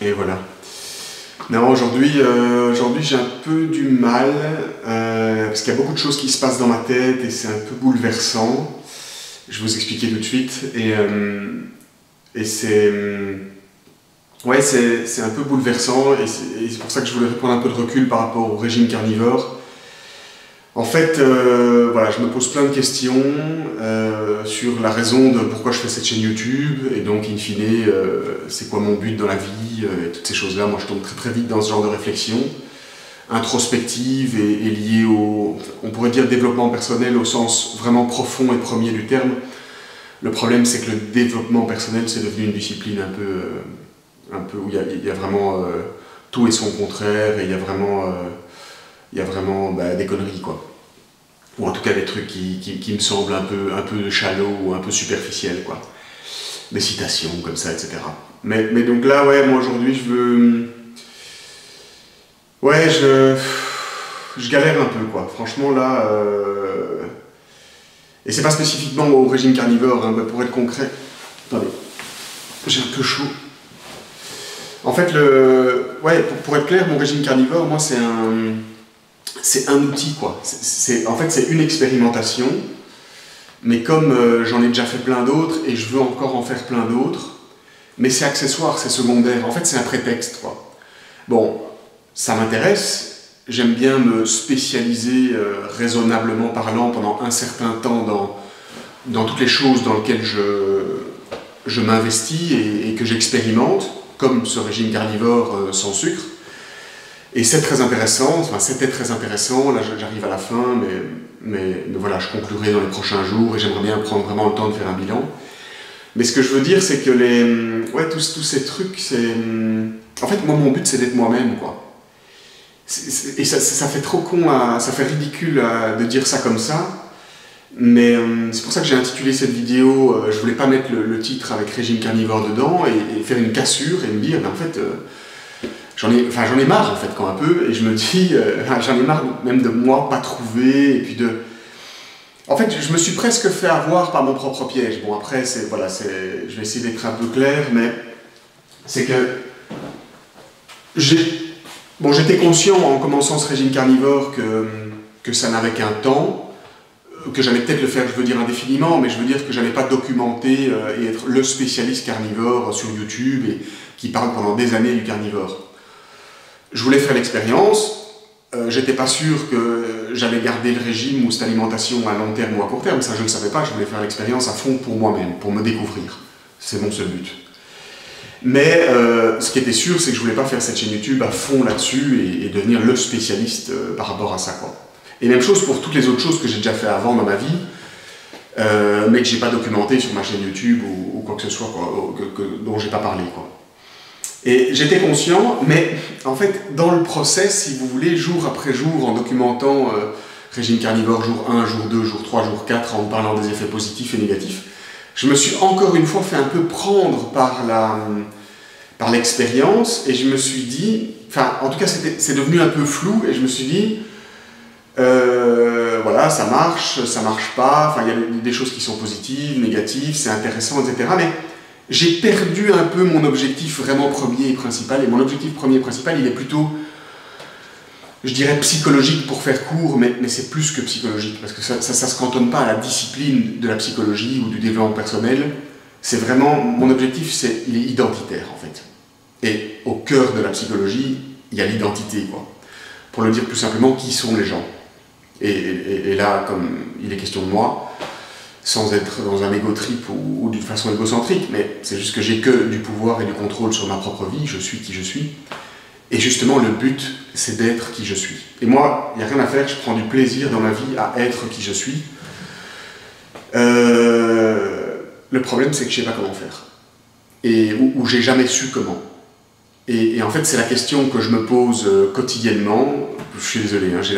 Et voilà. Non, aujourd'hui j'ai un peu du mal, parce qu'il y a beaucoup de choses qui se passent dans ma tête et c'est un peu bouleversant. Je vais vous expliquer tout de suite. Et c'est... Ouais, c'est un peu bouleversant et c'est pour ça que je voulais prendre un peu de recul par rapport au régime carnivore. En fait, voilà, je me pose plein de questions sur la raison de pourquoi je fais cette chaîne YouTube et donc, in fine, c'est quoi mon but dans la vie et toutes ces choses-là. Moi, je tombe très très vite dans ce genre de réflexion introspective et liée au, on pourrait dire, développement personnel au sens vraiment profond et premier du terme. Le problème, c'est que le développement personnel, c'est devenu une discipline un peu où il y a vraiment tout et son contraire et il y a vraiment des conneries, quoi. Ou en tout cas des trucs qui me semblent un peu shallow ou un peu superficiels, quoi. Des citations comme ça, etc. Mais donc là, ouais, moi aujourd'hui, je veux... Ouais, je galère un peu, quoi. Franchement, là... Et c'est pas spécifiquement au régime carnivore, hein, pour être concret. Attendez, j'ai un peu chaud. En fait, pour être clair, mon régime carnivore, moi, c'est un outil, quoi. En fait, c'est une expérimentation, mais comme j'en ai déjà fait plein d'autres et je veux encore en faire plein d'autres, mais c'est accessoire, c'est secondaire. En fait, c'est un prétexte, quoi. Bon, ça m'intéresse. J'aime bien me spécialiser raisonnablement parlant pendant un certain temps dans toutes les choses dans lesquelles je m'investis et que j'expérimente, comme ce régime carnivore sans sucre. Et c'est très intéressant, enfin c'était très intéressant, là j'arrive à la fin, mais voilà, je conclurai dans les prochains jours et j'aimerais bien prendre vraiment le temps de faire un bilan. Mais ce que je veux dire, c'est que tous ces trucs, c'est... En fait, moi, mon but, c'est d'être moi-même, quoi. Et ça fait trop con, ça fait ridicule de dire ça comme ça, mais c'est pour ça que j'ai intitulé cette vidéo, je voulais pas mettre le titre avec régime carnivore dedans et faire une cassure et me dire, en fait, j'en ai marre en fait quand un peu, et je me dis, j'en ai marre même de moi pas trouver, et puis de... En fait, je me suis presque fait avoir par mon propre piège. Bon après, je vais essayer d'être un peu clair, mais c'est que j'étais conscient en commençant ce régime carnivore que ça n'avait qu'un temps, que j'allais peut-être le faire, je veux dire, indéfiniment, mais je veux dire que j'allais pas documenter et être le spécialiste carnivore sur YouTube et qui parle pendant des années du carnivore. Je voulais faire l'expérience, j'étais pas sûr que j'allais garder le régime ou cette alimentation à long terme ou à court terme, ça je ne savais pas, je voulais faire l'expérience à fond pour moi-même, pour me découvrir. C'est mon seul but. Mais ce qui était sûr, c'est que je voulais pas faire cette chaîne YouTube à fond là-dessus et devenir le spécialiste par rapport à ça, quoi. Et même chose pour toutes les autres choses que j'ai déjà fait avant dans ma vie, mais que j'ai pas documenté sur ma chaîne YouTube ou quoi que ce soit, quoi, dont j'ai pas parlé, quoi. Et j'étais conscient, mais en fait, dans le process, si vous voulez, jour après jour, en documentant régime carnivore jour 1, jour 2, jour 3, jour 4, en parlant des effets positifs et négatifs, je me suis encore une fois fait un peu prendre par l'expérience et je me suis dit, enfin en tout cas c'est devenu un peu flou et je me suis dit, voilà, ça marche pas, enfin il y a des choses qui sont positives, négatives, c'est intéressant, etc. Mais j'ai perdu un peu mon objectif vraiment premier et principal, et mon objectif premier et principal il est plutôt, je dirais psychologique pour faire court, mais c'est plus que psychologique, parce que ça se cantonne pas à la discipline de la psychologie ou du développement personnel. C'est vraiment, mon objectif, il est identitaire en fait. Et au cœur de la psychologie, il y a l'identité, quoi. Pour le dire plus simplement, qui sont les gens. Et là, comme il est question de moi, sans être dans un égo trip ou d'une façon égocentrique, mais c'est juste que j'ai que du pouvoir et du contrôle sur ma propre vie, je suis qui je suis. Et justement, le but, c'est d'être qui je suis. Et moi, il n'y a rien à faire, je prends du plaisir dans ma vie à être qui je suis. Le problème, c'est que je ne sais pas comment faire. Ou j'ai jamais su comment. Et en fait, c'est la question que je me pose quotidiennement. Je suis désolé, hein, j'ai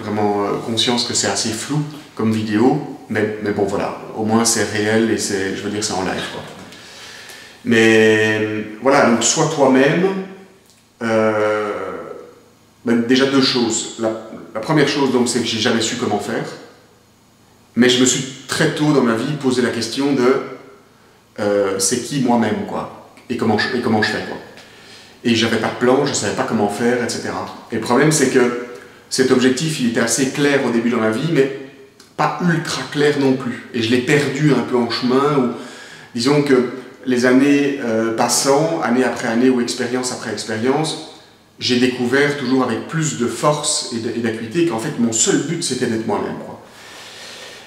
vraiment conscience que c'est assez flou comme vidéo, mais bon, voilà, au moins c'est réel et je veux dire, c'est en live, quoi. Mais voilà, donc sois toi-même. Déjà deux choses. La première chose, donc, c'est que j'ai jamais su comment faire, mais je me suis très tôt dans ma vie posé la question de c'est qui moi-même, quoi, et comment je fais, quoi. Et j'avais pas de plan, je savais pas comment faire, etc. Et le problème, c'est que cet objectif, il était assez clair au début dans ma vie, mais pas ultra clair non plus. Et je l'ai perdu un peu en chemin, ou disons que les années passant, année après année, ou expérience après expérience, j'ai découvert toujours avec plus de force et d'acuité qu'en fait, mon seul but, c'était d'être moi-même, quoi.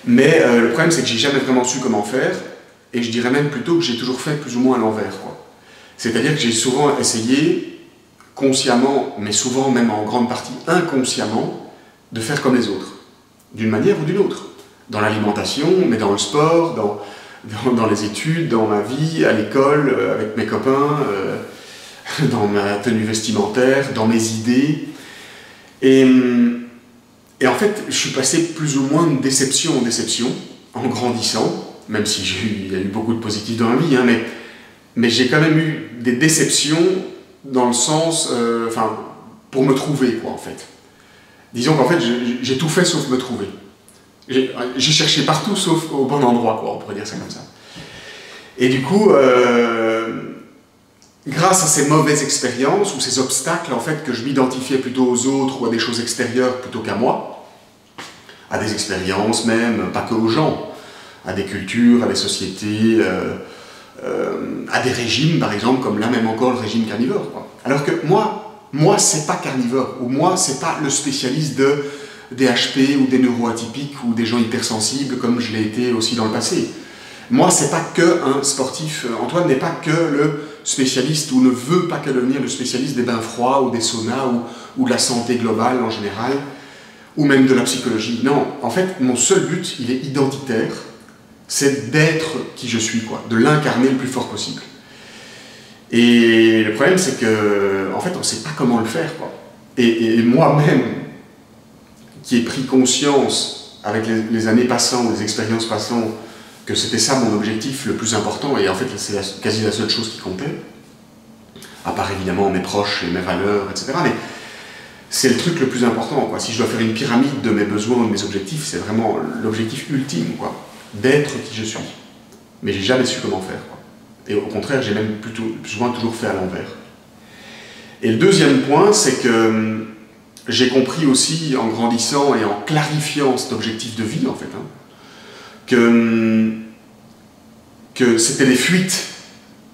Mais le problème, c'est que j'ai jamais vraiment su comment faire, et je dirais même plutôt que j'ai toujours fait plus ou moins à l'envers, quoi. C'est-à-dire que j'ai souvent essayé, consciemment, mais souvent même en grande partie inconsciemment, de faire comme les autres, d'une manière ou d'une autre. Dans l'alimentation, mais dans le sport, dans les études, dans ma vie, à l'école, avec mes copains, dans ma tenue vestimentaire, dans mes idées. Et en fait, je suis passé plus ou moins de déception en déception, en grandissant, même si il y a eu beaucoup de positifs dans ma vie, hein, mais j'ai quand même eu des déceptions dans le sens, pour me trouver, quoi, en fait. Disons qu'en fait, j'ai tout fait sauf me trouver. J'ai cherché partout sauf au bon endroit, quoi, on pourrait dire ça comme ça. Et du coup, grâce à ces mauvaises expériences ou ces obstacles, en fait, que je m'identifiais plutôt aux autres ou à des choses extérieures plutôt qu'à moi, à des expériences même, pas que aux gens, à des cultures, à des sociétés, à des régimes, par exemple, comme là même encore le régime carnivore, quoi. Alors que moi c'est pas carnivore, ou moi c'est pas le spécialiste de DHP ou des neuroatypiques ou des gens hypersensibles comme je l'ai été aussi dans le passé. Moi c'est pas que un sportif, Antoine n'est pas que le spécialiste ou ne veut pas que devenir le spécialiste des bains froids ou des saunas ou de la santé globale en général, ou même de la psychologie. Non, en fait mon seul but, il est identitaire, c'est d'être qui je suis, quoi, de l'incarner le plus fort possible. Et le problème, c'est que, en fait, on ne sait pas comment le faire, quoi. Et moi-même, qui ai pris conscience avec les années passant, les expériences passant, que c'était ça mon objectif le plus important, et en fait, c'est quasi la seule chose qui comptait, à part évidemment mes proches et mes valeurs, etc. Mais c'est le truc le plus important, quoi. Si je dois faire une pyramide de mes besoins, de mes objectifs, c'est vraiment l'objectif ultime, quoi, d'être qui je suis. Mais j'ai jamais su comment faire, quoi. Et au contraire, j'ai même souvent toujours fait à l'envers. Et le deuxième point, c'est que j'ai compris aussi, en grandissant et en clarifiant cet objectif de vie, en fait, hein, que c'était des fuites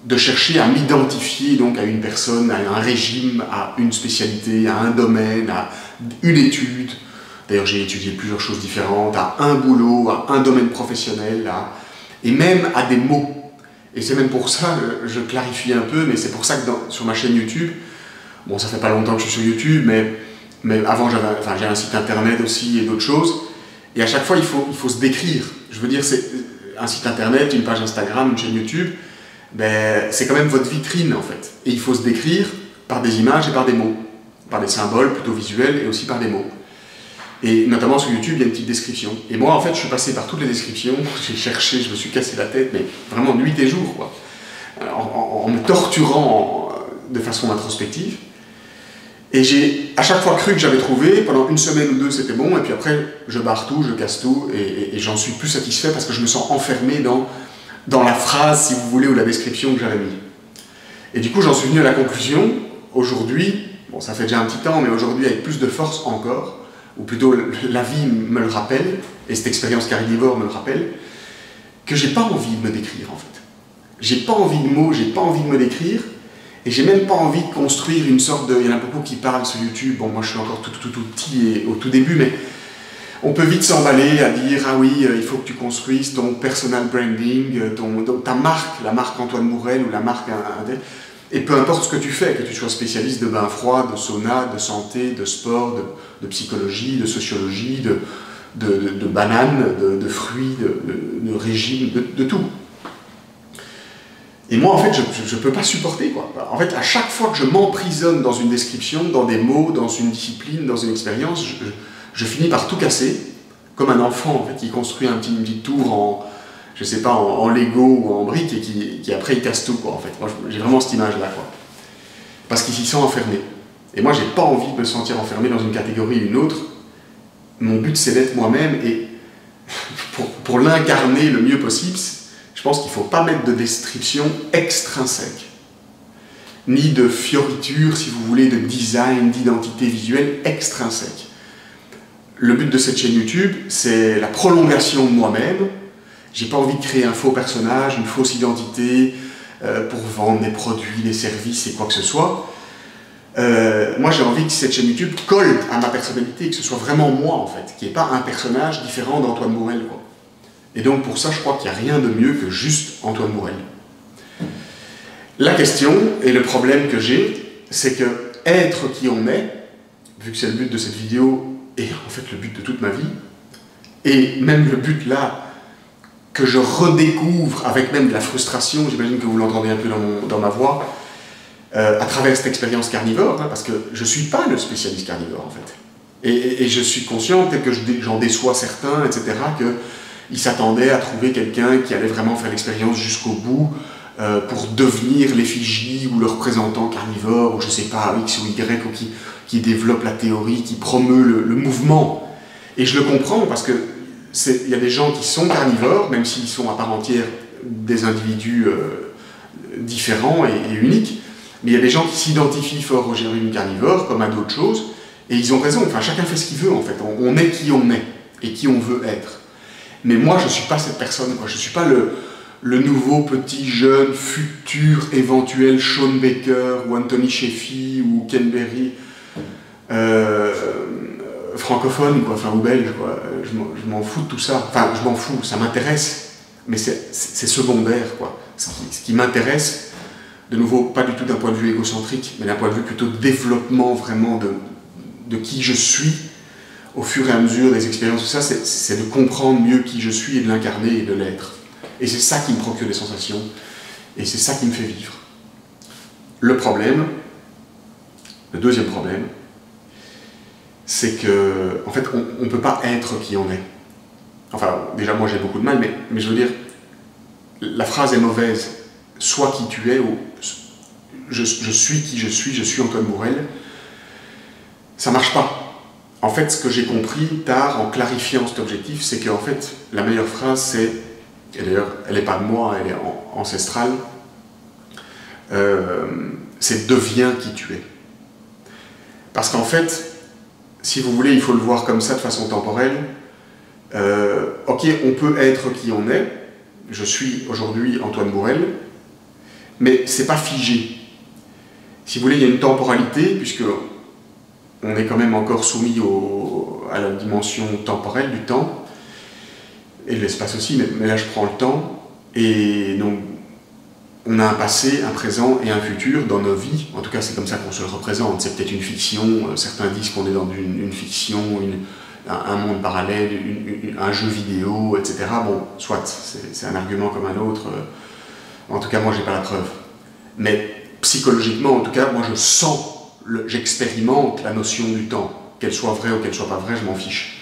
de chercher à m'identifier donc à une personne, à un régime, à une spécialité, à un domaine, à une étude. D'ailleurs, j'ai étudié plusieurs choses différentes, à un boulot, à un domaine professionnel, et même à des mots. Et c'est même pour ça, je clarifie un peu, mais c'est pour ça que sur ma chaîne YouTube, bon, ça fait pas longtemps que je suis sur YouTube, mais avant j'ai un site internet aussi et d'autres choses, et à chaque fois il faut se décrire. Je veux dire, c'est un site internet, une page Instagram, une chaîne YouTube, ben, c'est quand même votre vitrine en fait. Et il faut se décrire par des images et par des mots, par des symboles plutôt visuels et aussi par des mots. Et notamment sur YouTube, il y a une petite description. Et moi, en fait, je suis passé par toutes les descriptions, j'ai cherché, je me suis cassé la tête, mais vraiment nuit et jour, quoi. En me torturant de façon introspective. Et j'ai à chaque fois cru que j'avais trouvé, pendant une semaine ou deux, c'était bon, et puis après, je barre tout, je casse tout, et j'en suis plus satisfait parce que je me sens enfermé dans la phrase, si vous voulez, ou la description que j'avais mis. Et du coup, j'en suis venu à la conclusion, aujourd'hui, bon, ça fait déjà un petit temps, mais aujourd'hui, avec plus de force encore, ou plutôt la vie me le rappelle, et cette expérience carnivore me le rappelle, que j'ai pas envie de me décrire en fait. J'ai pas envie de mots, j'ai pas envie de me décrire, et j'ai même pas envie de construire une sorte de... Il y en a beaucoup qui parlent sur YouTube, bon moi je suis encore tout petit et au tout début, mais on peut vite s'emballer à dire ah oui, il faut que tu construises ton personal branding, ta marque, la marque Antoine Mourel ou la marque... Et peu importe ce que tu fais, que tu sois spécialiste de bains froids, de sauna, de santé, de sport, de psychologie, de sociologie, de bananes, de fruits, de régime, de tout. Et moi, en fait, je ne peux pas supporter, quoi. En fait, à chaque fois que je m'emprisonne dans une description, dans des mots, dans une discipline, dans une expérience, je finis par tout casser, comme un enfant, en fait, qui construit une petite tour en... je sais pas, en Lego ou en briques et qui après il casse tout, quoi, en fait. Moi j'ai vraiment cette image là, quoi. Parce qu'il s'y sent enfermé. Et moi j'ai pas envie de me sentir enfermé dans une catégorie ou une autre. Mon but c'est d'être moi-même et pour l'incarner le mieux possible, je pense qu'il faut pas mettre de description extrinsèque. ni de fioritures, si vous voulez, de design, d'identité visuelle extrinsèque. Le but de cette chaîne YouTube, c'est la prolongation de moi-même. J'ai pas envie de créer un faux personnage, une fausse identité pour vendre des produits, des services et quoi que ce soit. Moi, j'ai envie que cette chaîne YouTube colle à ma personnalité, que ce soit vraiment moi, en fait, qu'il n'y ait pas un personnage différent d'Antoine Bourelle, quoi. Et donc, pour ça, je crois qu'il n'y a rien de mieux que juste Antoine Bourelle. La question et le problème que j'ai, c'est que être qui on est, vu que c'est le but de cette vidéo, et en fait le but de toute ma vie, et même le but là, que je redécouvre avec même de la frustration, j'imagine que vous l'entendez un peu dans ma voix, à travers cette expérience carnivore, hein, parce que je ne suis pas le spécialiste carnivore en fait. Et je suis conscient, peut-être que j'en déçois certains, etc., qu'ils s'attendaient à trouver quelqu'un qui allait vraiment faire l'expérience jusqu'au bout, pour devenir l'effigie ou le représentant carnivore, ou je ne sais pas, X ou Y, ou qui développe la théorie, qui promeut le mouvement. Et je le comprends, parce que il y a des gens qui sont carnivores, même s'ils sont à part entière des individus différents et uniques, mais il y a des gens qui s'identifient fort au régime carnivore, comme à d'autres choses, et ils ont raison, enfin chacun fait ce qu'il veut en fait, on est qui on est, et qui on veut être. Mais moi je ne suis pas cette personne, quoi. Je ne suis pas le nouveau petit jeune futur éventuel Sean Baker ou Anthony Sheffy ou Ken Berry francophone, quoi, enfin, ou belge, quoi. Je m'en fous de tout ça, enfin je m'en fous, ça m'intéresse, mais c'est secondaire, quoi. Ce qui m'intéresse, de nouveau, pas du tout d'un point de vue égocentrique, mais d'un point de vue plutôt de développement vraiment de qui je suis au fur et à mesure des expériences, tout ça, c'est de comprendre mieux qui je suis et de l'incarner et de l'être. Et c'est ça qui me procure des sensations, et c'est ça qui me fait vivre. Le problème, le deuxième problème, c'est que, en fait, on ne peut pas être qui on est. Enfin, déjà, moi j'ai beaucoup de mal, mais je veux dire, la phrase est mauvaise. Sois qui tu es, ou je suis qui je suis Antoine Bourelle, ça marche pas. En fait, ce que j'ai compris tard, en clarifiant cet objectif, c'est qu'en fait, la meilleure phrase, c'est, et d'ailleurs, elle n'est pas de moi, elle est ancestrale, c'est « deviens qui tu es ». Parce qu'en fait, si vous voulez, il faut le voir comme ça, de façon temporelle. Ok, on peut être qui on est, je suis aujourd'hui Antoine Bourelle, mais c'est pas figé. Si vous voulez, il y a une temporalité, puisque on est quand même encore soumis à la dimension temporelle du temps, et de l'espace aussi, mais là je prends le temps, et donc on a un passé, un présent et un futur dans nos vies, en tout cas c'est comme ça qu'on se le représente, c'est peut-être une fiction, certains disent qu'on est dans une fiction, un monde parallèle, un jeu vidéo, etc. Bon, soit, c'est un argument comme un autre, en tout cas moi j'ai pas la preuve. Mais psychologiquement, en tout cas, moi je sens, j'expérimente la notion du temps, qu'elle soit vraie ou qu'elle soit pas vraie, je m'en fiche.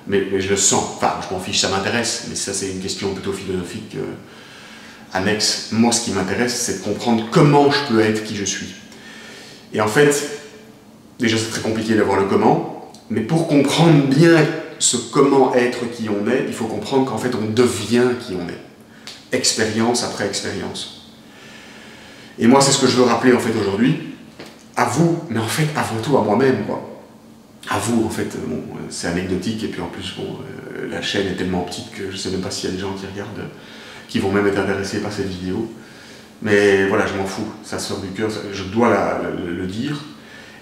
Mais je le sens, enfin je m'en fiche, ça m'intéresse, mais ça c'est une question plutôt philosophique annexe. Moi ce qui m'intéresse c'est de comprendre comment je peux être qui je suis. Et en fait, déjà c'est très compliqué d'avoir le comment, mais pour comprendre bien ce comment être qui on est, il faut comprendre qu'en fait on devient qui on est, expérience après expérience. Et moi c'est ce que je veux rappeler en fait aujourd'hui, à vous, mais en fait avant tout à moi-même, quoi. À vous, en fait, bon, c'est anecdotique, et puis en plus, bon, la chaîne est tellement petite que je ne sais même pas s'il y a des gens qui regardent, qui vont même être intéressés par cette vidéo. Mais voilà, je m'en fous, ça sort du cœur, je dois le dire.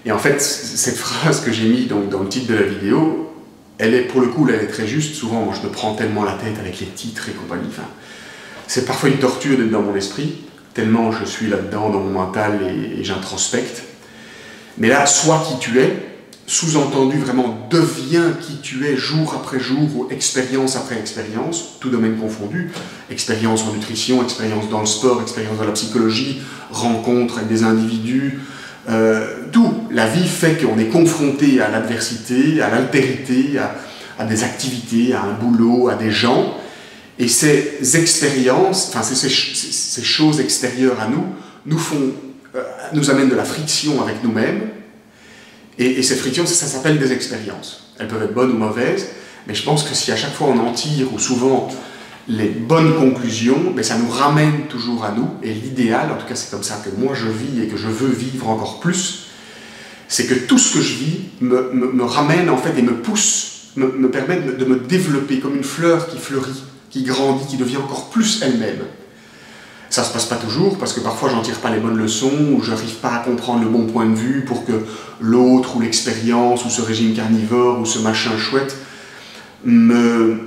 Et en fait, cette phrase que j'ai mise dans le titre de la vidéo, elle est, pour le coup, elle est très juste. Souvent, moi, je me prends tellement la tête avec les titres et compagnie. Enfin, c'est parfois une torture d'être dans mon esprit, tellement je suis là-dedans, dans mon mental, et j'introspecte. Mais là, sois qui tu es, sous-entendu vraiment deviens qui tu es jour après jour, ou expérience après expérience, tout domaine confondu, expérience en nutrition, expérience dans le sport, expérience dans la psychologie, rencontre avec des individus, tout. La vie fait qu'on est confronté à l'adversité, à l'altérité, à des activités, à un boulot, à des gens, et ces expériences, enfin ces choses extérieures à nous amènent de la friction avec nous-mêmes. Et cette friction, ça s'appelle des expériences. Elles peuvent être bonnes ou mauvaises, mais je pense que si à chaque fois on en tire, ou souvent les bonnes conclusions, mais ça nous ramène toujours à nous, et l'idéal, en tout cas c'est comme ça que moi je vis et que je veux vivre encore plus, c'est que tout ce que je vis me ramène en fait et me pousse, me permet de me développer comme une fleur qui fleurit, qui grandit, qui devient encore plus elle-même. Ça se passe pas toujours, parce que parfois j'en tire pas les bonnes leçons, ou je n'arrive pas à comprendre le bon point de vue pour que l'autre, ou l'expérience, ou ce régime carnivore, ou ce machin chouette, me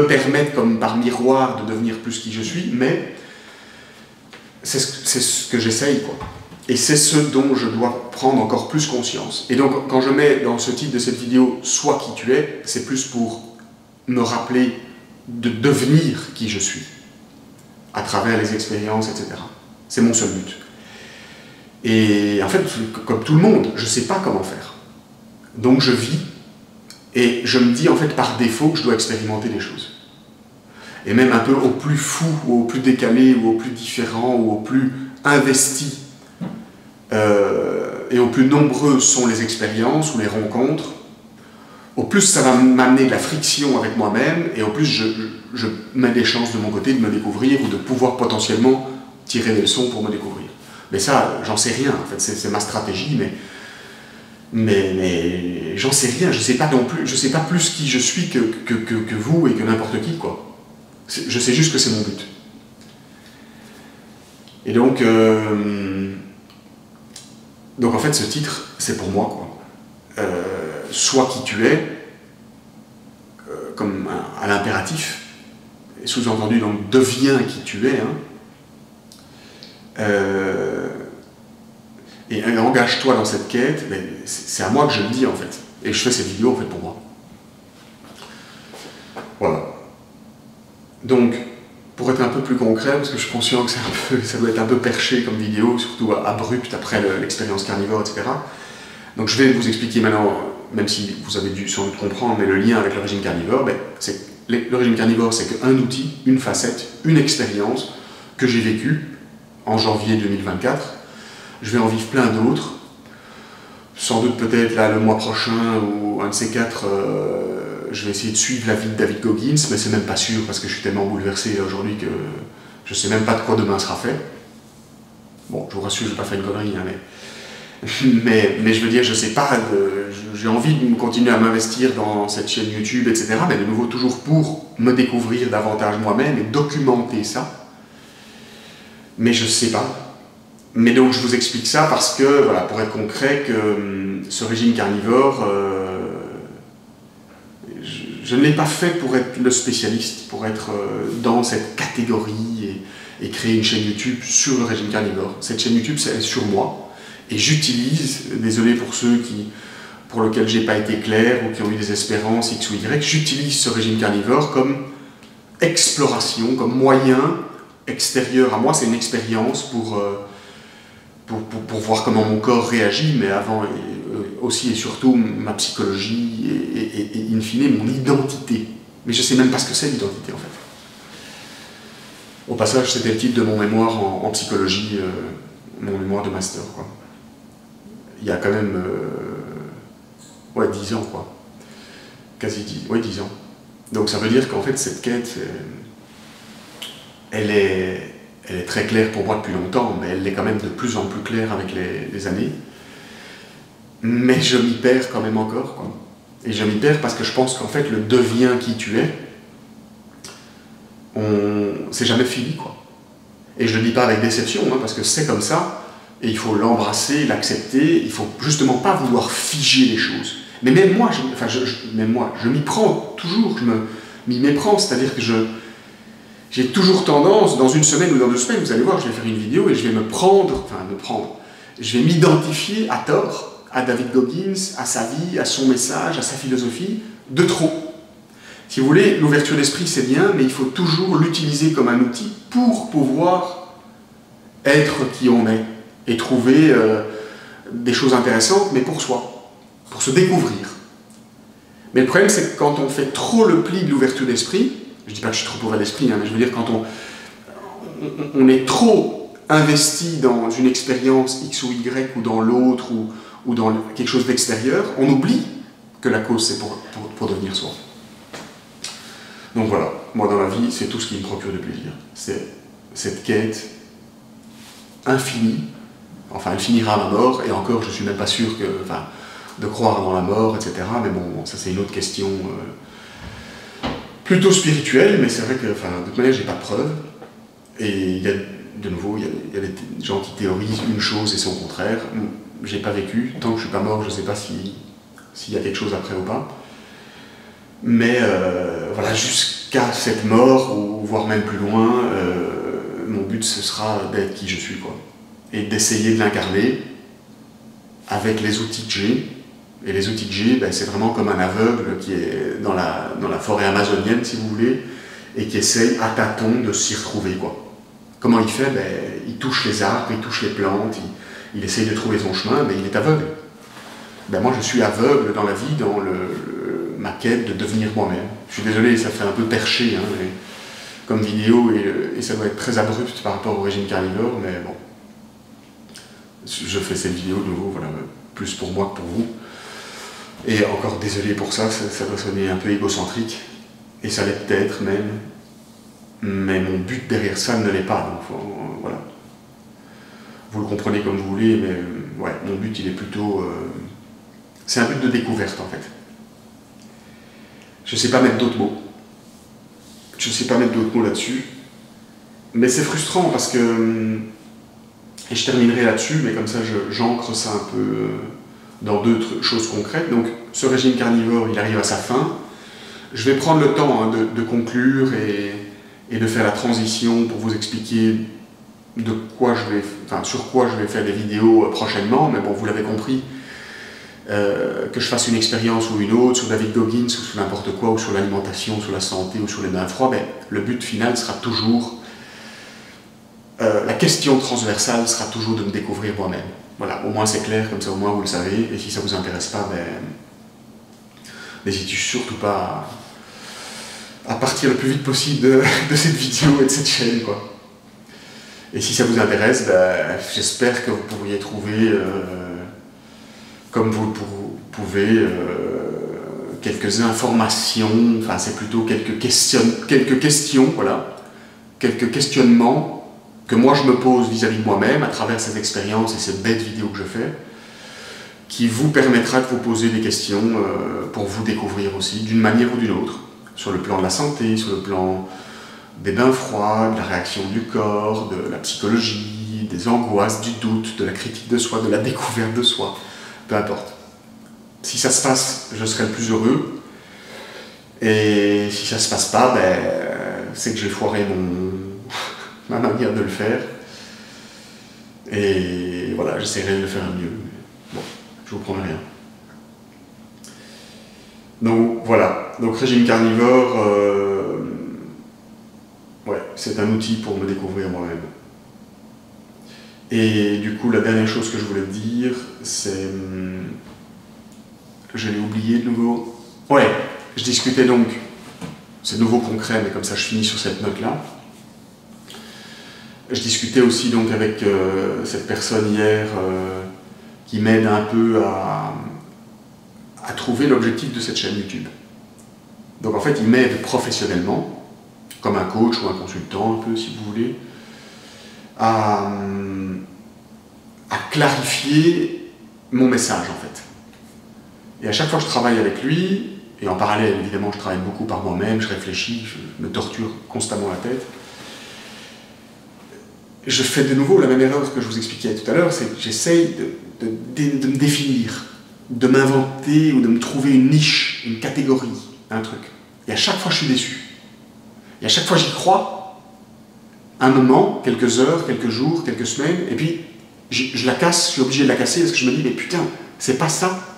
permettent comme par miroir de devenir plus qui je suis, mais c'est ce que j'essaye, quoi. Et c'est ce dont je dois prendre encore plus conscience. Et donc, quand je mets dans ce titre de cette vidéo « Sois qui tu es », c'est plus pour me rappeler de devenir qui je suis, à travers les expériences, etc. C'est mon seul but. Et en fait, comme tout le monde, je ne sais pas comment faire. Donc je vis, et je me dis en fait par défaut que je dois expérimenter des choses. Et même un peu au plus fou, ou au plus décalé, ou au plus différent, ou au plus investi, et au plus nombreuses sont les expériences ou les rencontres, au plus ça va m'amener de la friction avec moi-même, et au plus je mets des chances de mon côté de me découvrir, ou de pouvoir potentiellement tirer des leçons pour me découvrir. Mais ça, j'en sais rien, en fait, c'est ma stratégie, mais j'en sais rien, je sais pas non plus, je sais pas plus qui je suis que vous et que n'importe qui, quoi. Je sais juste que c'est mon but. Et donc en fait, ce titre, c'est pour moi, quoi. Sois qui tu es, comme à l'impératif, et sous-entendu, donc, deviens qui tu es, hein. Et engage-toi dans cette quête, c'est à moi que je le dis, en fait. Et je fais cette vidéo, en fait, pour moi. Voilà. Donc, pour être un peu plus concret, parce que je suis conscient que ça doit être un peu perché comme vidéo, surtout abrupte après l'expérience carnivore, etc. Donc je vais vous expliquer maintenant, même si vous avez dû sans doute comprendre, mais le lien avec le régime carnivore, le régime carnivore, c'est qu'un outil, une facette, une expérience que j'ai vécue en janvier 2024. Je vais en vivre plein d'autres, sans doute peut-être là le mois prochain ou un de ces quatre, je vais essayer de suivre la vie de David Goggins, mais c'est même pas sûr parce que je suis tellement bouleversé aujourd'hui que je sais même pas de quoi demain sera fait. Bon, je vous rassure, je vais pas faire une connerie, hein, mais je veux dire, je sais pas, j'ai envie de continuer à m'investir dans cette chaîne YouTube, etc., mais de nouveau toujours pour me découvrir davantage moi-même et documenter ça. Mais je sais pas. Mais donc je vous explique ça parce que, voilà, pour être concret, que ce régime carnivore, je ne l'ai pas fait pour être le spécialiste, pour être dans cette catégorie et créer une chaîne YouTube sur le régime carnivore. Cette chaîne YouTube, c'est sur moi. Et j'utilise, désolé pour ceux pour lesquels j'ai pas été clair ou qui ont eu des espérances X ou Y, j'utilise ce régime carnivore comme exploration, comme moyen extérieur à moi. C'est une expérience pour voir comment mon corps réagit, mais avant aussi et surtout ma psychologie et in fine mon identité. Mais je ne sais même pas ce que c'est l'identité en fait. Au passage, c'était le titre de mon mémoire en psychologie, mon mémoire de master, quoi. Il y a quand même 10 ans, quoi. Quasi 10 ans. Donc ça veut dire qu'en fait cette quête, elle est très claire pour moi depuis longtemps, mais elle est quand même de plus en plus claire avec les années. Mais je m'y perds quand même encore, quoi. Et je m'y perds parce que je pense qu'en fait, le deviens qui tu es, c'est jamais fini, quoi. Et je le dis pas avec déception, hein, parce que c'est comme ça, et il faut l'embrasser, l'accepter, il faut justement pas vouloir figer les choses. Mais même moi, je m'y prends toujours, je m'y méprends, c'est-à-dire que j'ai toujours tendance, dans une semaine ou dans 2 semaines, vous allez voir, je vais faire une vidéo et je vais je vais m'identifier à tort à David Goggins, à sa vie, à son message, à sa philosophie, de trop. Si vous voulez, l'ouverture d'esprit c'est bien, mais il faut toujours l'utiliser comme un outil pour pouvoir être qui on est et trouver des choses intéressantes, mais pour soi, pour se découvrir. Mais le problème c'est que quand on fait trop le pli de l'ouverture d'esprit, je ne dis pas que je suis trop ouvert d'esprit, hein, mais je veux dire quand on est trop investi dans une expérience X ou Y ou dans l'autre ou dans quelque chose d'extérieur, on oublie que la cause c'est pour devenir soi. Donc voilà, moi dans la vie, c'est tout ce qui me procure du plaisir. C'est cette quête infinie, enfin elle finira à ma mort, et encore je suis même pas sûr que, enfin, de croire dans la mort, etc. Mais bon, ça c'est une autre question plutôt spirituelle, mais c'est vrai que, enfin, de toute manière, j'ai pas de preuves. Et il y a, de nouveau, il y a des gens qui théorisent une chose et son contraire. J'ai pas vécu, tant que je suis pas mort, je sais pas s'il y a quelque chose après ou pas. Mais voilà, jusqu'à cette mort, ou voire même plus loin, mon but ce sera d'être qui je suis, quoi. Et d'essayer de l'incarner avec les outils que j'ai. Et les outils que j'ai, ben, c'est vraiment comme un aveugle qui est dans la forêt amazonienne, si vous voulez, et qui essaye à tâtons de s'y retrouver, quoi. Comment il fait? Ben, il touche les arbres, il touche les plantes, il essaye de trouver son chemin, mais il est aveugle. Ben, moi, je suis aveugle dans la vie, dans ma quête de devenir moi-même. Je suis désolé, ça fait un peu perché hein, comme vidéo, et ça doit être très abrupt par rapport au régime carnivore, mais bon. Je fais cette vidéo de nouveau, voilà, plus pour moi que pour vous. Et encore désolé pour ça, ça doit sonner un peu égocentrique, et ça l'est peut-être même, mais mon but derrière ça ne l'est pas, donc voilà. Vous le comprenez comme vous voulez, mais ouais, mon but il est plutôt... c'est un but de découverte en fait. Je ne sais pas mettre d'autres mots. Je ne sais pas mettre d'autres mots là-dessus, mais c'est frustrant parce que... Et je terminerai là-dessus, mais comme ça j'ancre ça un peu dans d'autres choses concrètes. Donc ce régime carnivore, il arrive à sa fin. Je vais prendre le temps hein, de conclure et de faire la transition pour vous expliquer sur quoi je vais faire des vidéos prochainement. Mais bon, vous l'avez compris, que je fasse une expérience ou une autre sur David Goggins ou sur n'importe quoi, ou sur l'alimentation, sur la santé ou sur les bains froids, ben, le but final sera toujours... la question transversale sera toujours de me découvrir moi-même. Voilà, au moins c'est clair, comme ça au moins vous le savez, et si ça ne vous intéresse pas, ben, n'hésitez surtout pas à partir le plus vite possible de cette vidéo et de cette chaîne, quoi. Et si ça vous intéresse, ben, j'espère que vous pourriez trouver, comme vous le pouvez, quelques informations, enfin c'est plutôt quelques questions, voilà, quelques questionnements que moi je me pose vis-à-vis de moi-même à travers ces expériences et ces bêtes vidéos que je fais, qui vous permettra de vous poser des questions pour vous découvrir aussi, d'une manière ou d'une autre, sur le plan de la santé, sur le plan des bains froids, de la réaction du corps, de la psychologie, des angoisses, du doute, de la critique de soi, de la découverte de soi, peu importe. Si ça se passe, je serai le plus heureux, et si ça se passe pas, ben, c'est que j'ai foiré ma manière de le faire, et voilà, j'essaierai de le faire mieux. Bon, je vous promets rien. Donc voilà, donc régime carnivore, ouais, c'est un outil pour me découvrir moi-même. Et du coup, la dernière chose que je voulais dire, c'est... Je l'ai oublié de nouveau. Ouais, je discutais donc, c'est de nouveau concret, mais comme ça je finis sur cette note-là. Je discutais aussi donc avec cette personne hier qui m'aide un peu à trouver l'objectif de cette chaîne YouTube. Donc en fait, il m'aide professionnellement, comme un coach ou un consultant, un peu si vous voulez, à clarifier mon message en fait. Et à chaque fois que je travaille avec lui, et en parallèle évidemment je travaille beaucoup par moi-même, je réfléchis, je me torture constamment la tête, je fais de nouveau la même erreur que je vous expliquais tout à l'heure, c'est que j'essaye de me définir, de m'inventer ou de me trouver une niche, une catégorie, un truc. Et à chaque fois je suis déçu. Et à chaque fois j'y crois, un moment, quelques heures, quelques jours, quelques semaines, et puis je la casse, je suis obligé de la casser parce que je me dis, mais putain, c'est pas ça.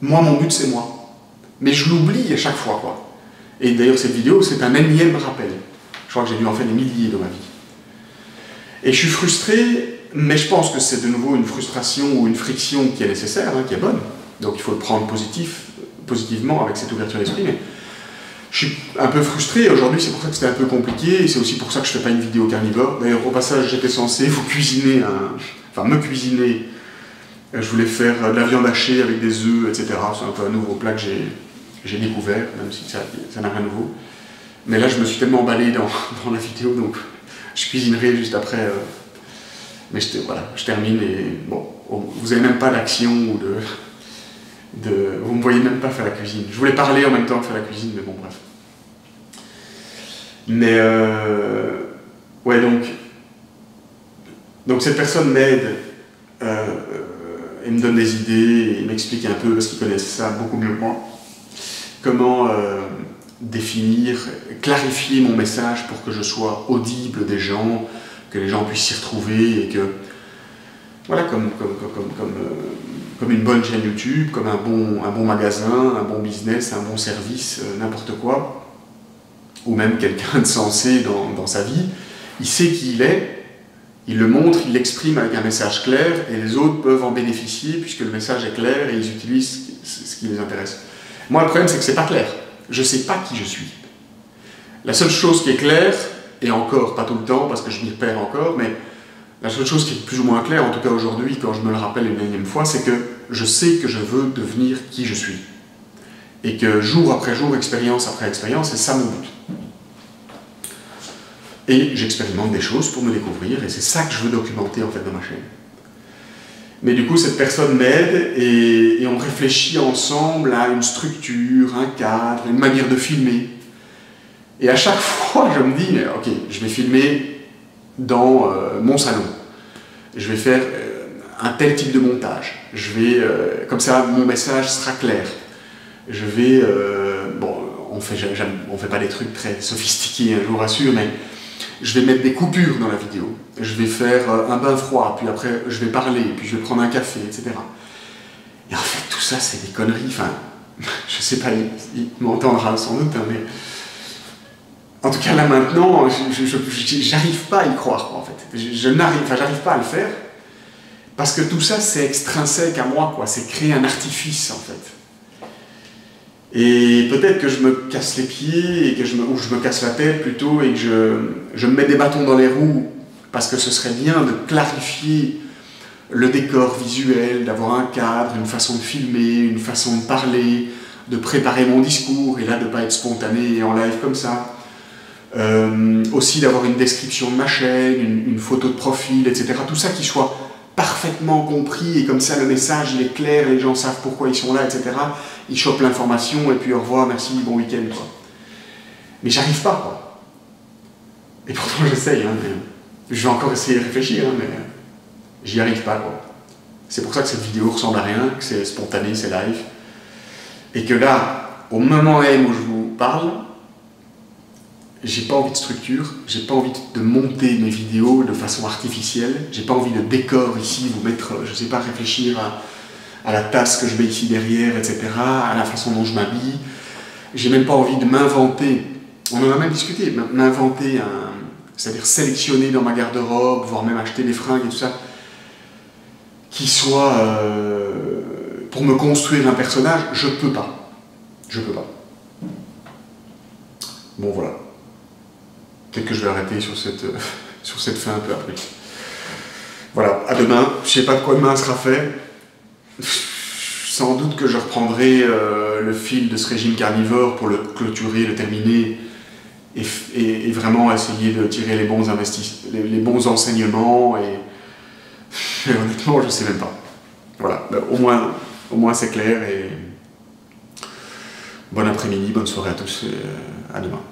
Moi, mon but, c'est moi. Mais je l'oublie à chaque fois, quoi. Et d'ailleurs, cette vidéo, c'est un énième rappel. Je crois que j'ai dû en faire des milliers dans ma vie. Et je suis frustré, mais je pense que c'est de nouveau une frustration ou une friction qui est nécessaire, hein, qui est bonne. Donc il faut le prendre positivement avec cette ouverture d'esprit. Mais je suis un peu frustré. Aujourd'hui, c'est pour ça que c'était un peu compliqué. Et c'est aussi pour ça que je ne fais pas une vidéo carnivore. D'ailleurs, au passage, j'étais censé vous cuisiner, me cuisiner. Je voulais faire de la viande hachée avec des œufs, etc. C'est un peu un nouveau plat que j'ai découvert, même si ça n'a rien de nouveau. Mais là, je me suis tellement emballé dans la vidéo, donc je cuisinerai juste après. Mais voilà, je termine et bon, vous n'avez même pas d'action ou vous me voyez même pas faire la cuisine. Je voulais parler en même temps que faire la cuisine, mais bon, bref. Mais ouais, donc cette personne m'aide et me donne des idées et m'explique un peu, parce qu'il connaît ça beaucoup mieux que moi, comment définir, clarifier mon message pour que je sois audible des gens, que les gens puissent s'y retrouver et que, voilà, comme une bonne chaîne YouTube, comme un bon magasin, un bon business, un bon service, n'importe quoi, ou même quelqu'un de sensé dans sa vie, il sait qui il est, il le montre, il l'exprime avec un message clair, et les autres peuvent en bénéficier puisque le message est clair et ils utilisent ce qui les intéresse. Moi, le problème, c'est que c'est pas clair. Je sais pas qui je suis. La seule chose qui est claire, et encore, pas tout le temps, parce que je m'y perds encore, mais la seule chose qui est plus ou moins claire, en tout cas aujourd'hui, quand je me le rappelle une énième fois, c'est que je sais que je veux devenir qui je suis. Et que jour après jour, expérience après expérience, c'est ça mon but. Et j'expérimente des choses pour me découvrir, et c'est ça que je veux documenter en fait dans ma chaîne. Mais du coup, cette personne m'aide, et on réfléchit ensemble à une structure, un cadre, une manière de filmer. Et à chaque fois, je me dis, ok, je vais filmer dans mon salon. Je vais faire un tel type de montage. Comme ça, mon message sera clair. Je vais... bon, on fait pas des trucs très sophistiqués, je vous rassure, mais je vais mettre des coupures dans la vidéo. Je vais faire un bain froid, puis après, je vais parler, puis je vais prendre un café, etc. Et en fait, tout ça, c'est des conneries. Enfin, je sais pas, il m'entendra sans doute, hein, mais... En tout cas, là, maintenant, j'arrive pas à y croire, en fait. J'arrive pas à le faire, parce que tout ça, c'est extrinsèque à moi, quoi. C'est créer un artifice, en fait. Et peut-être que je me casse les pieds, ou je me casse la tête, plutôt, et que je me mets des bâtons dans les roues, parce que ce serait bien de clarifier le décor visuel, d'avoir un cadre, une façon de filmer, une façon de parler, de préparer mon discours, et là, de ne pas être spontané et en live comme ça. Aussi d'avoir une description de ma chaîne, une photo de profil, etc. Tout ça qui soit parfaitement compris, et comme ça le message il est clair, les gens savent pourquoi ils sont là, etc. Ils chopent l'information et puis au revoir, merci, bon week-end, quoi. Mais j'arrive pas, quoi. Et pourtant j'essaye, hein, mais je vais encore essayer de réfléchir, hein, mais j'y arrive pas, quoi. C'est pour ça que cette vidéo ressemble à rien, que c'est spontané, c'est live. Et que là, au moment même où je vous parle, j'ai pas envie de structure, j'ai pas envie de monter mes vidéos de façon artificielle, j'ai pas envie de décor ici, vous mettre, je sais pas, réfléchir à la tasse que je mets ici derrière, etc., à la façon dont je m'habille. J'ai même pas envie de m'inventer, on en a même discuté, m'inventer c'est-à-dire sélectionner dans ma garde-robe, voire même acheter des fringues et tout ça, qui soit pour me construire un personnage, je peux pas. Je peux pas. Bon, voilà. Peut-être que je vais arrêter sur cette fin un peu après. Voilà, à demain. Je sais pas de quoi demain sera fait. Sans doute que je reprendrai le fil de ce régime carnivore pour le clôturer, le terminer, et vraiment essayer de tirer les bons enseignements. Et honnêtement, je sais même pas. Voilà, ben, au moins c'est clair. Et bon après-midi, bonne soirée à tous, et à demain.